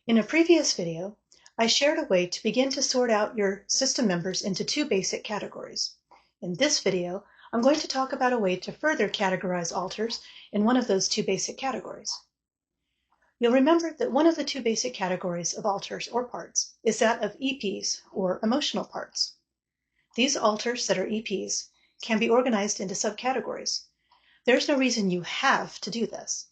In a previous video, I shared a way to begin to sort out your system members into two basic categories. In this video, I'm going to talk about a way to further categorize alters in one of those two basic categories. You'll remember that one of the two basic categories of alters or parts is that of EPs, or emotional parts. These alters that are EPs can be organized into subcategories. There's no reason you have to do this.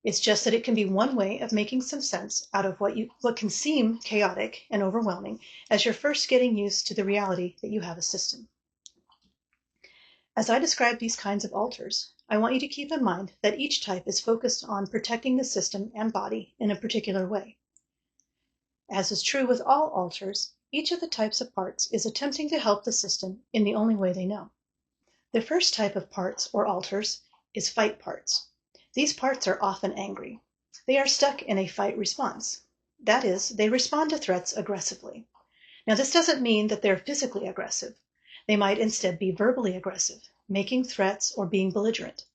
It's just that it can be one way of making some sense out of what can seem chaotic and overwhelming as you're first getting used to the reality that you have a system. As I describe these kinds of alters, I want you to keep in mind that each type is focused on protecting the system and body in a particular way. As is true with all alters, each of the types of parts is attempting to help the system in the only way they know. The first type of parts or alters is fight parts. These parts are often angry. They are stuck in a fight response. That is, they respond to threats aggressively. Now, this doesn't mean that they're physically aggressive. They might instead be verbally aggressive, making threats or being belligerent.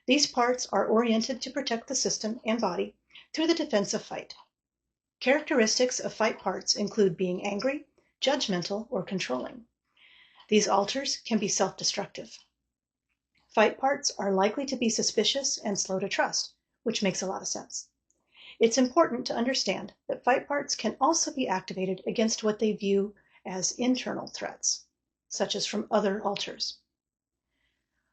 These parts are oriented to protect the system and body through the defensive fight. Characteristics of fight parts include being angry, judgmental, or controlling. These alters can be self-destructive. Fight parts are likely to be suspicious and slow to trust, which makes a lot of sense. It's important to understand that fight parts can also be activated against what they view as internal threats, such as from other alters.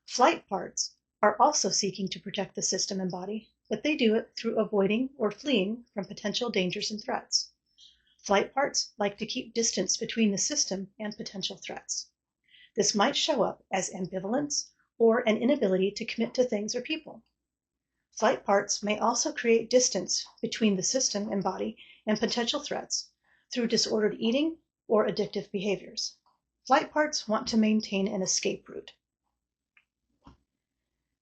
Flight parts are also seeking to protect the system and body, but they do it through avoiding or fleeing from potential dangers and threats. Flight parts like to keep distance between the system and potential threats. This might show up as ambivalence or an inability to commit to things or people. Flight parts may also create distance between the system and body and potential threats through disordered eating or addictive behaviors. Flight parts want to maintain an escape route.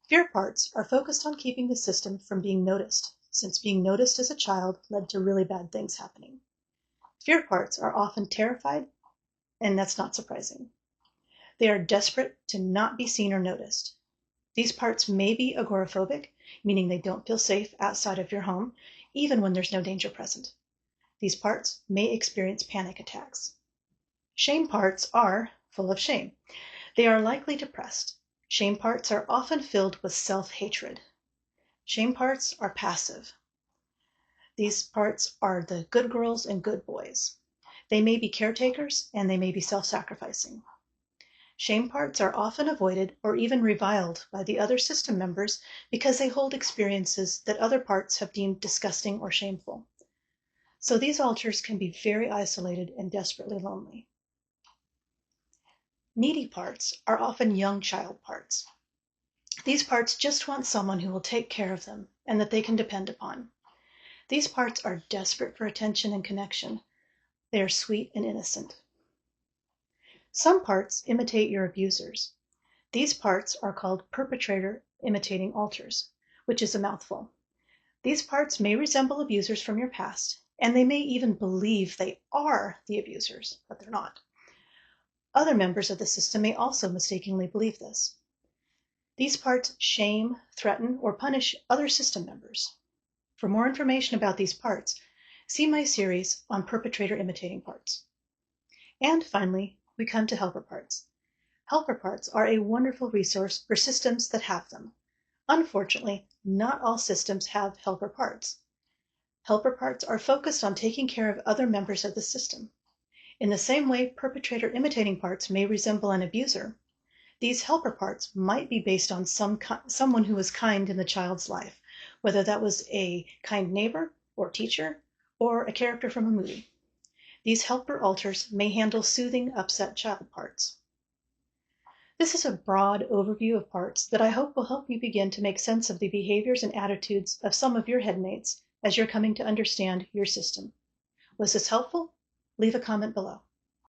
Fear parts are focused on keeping the system from being noticed, since being noticed as a child led to really bad things happening. Fear parts are often terrified, and that's not surprising. They are desperate to not be seen or noticed. These parts may be agoraphobic, meaning they don't feel safe outside of your home, even when there's no danger present. These parts may experience panic attacks. Shame parts are full of shame. They are likely depressed. Shame parts are often filled with self-hatred. Shame parts are passive. These parts are the good girls and good boys. They may be caretakers and they may be self-sacrificing. Shame parts are often avoided or even reviled by the other system members because they hold experiences that other parts have deemed disgusting or shameful. So these alters can be very isolated and desperately lonely. Needy parts are often young child parts. These parts just want someone who will take care of them and that they can depend upon. These parts are desperate for attention and connection. They are sweet and innocent. Some parts imitate your abusers. These parts are called perpetrator imitating alters, which is a mouthful. These parts may resemble abusers from your past, and they may even believe they are the abusers, but they're not. Other members of the system may also mistakenly believe this. These parts shame, threaten, or punish other system members. For more information about these parts, see my series on perpetrator imitating parts. And finally, we come to helper parts. Helper parts are a wonderful resource for systems that have them. Unfortunately, not all systems have helper parts. Helper parts are focused on taking care of other members of the system. In the same way perpetrator imitating parts may resemble an abuser, these helper parts might be based on someone who was kind in the child's life, whether that was a kind neighbor or teacher or a character from a movie. These helper alters may handle soothing, upset child parts. This is a broad overview of parts that I hope will help you begin to make sense of the behaviors and attitudes of some of your headmates as you're coming to understand your system. Was this helpful? Leave a comment below.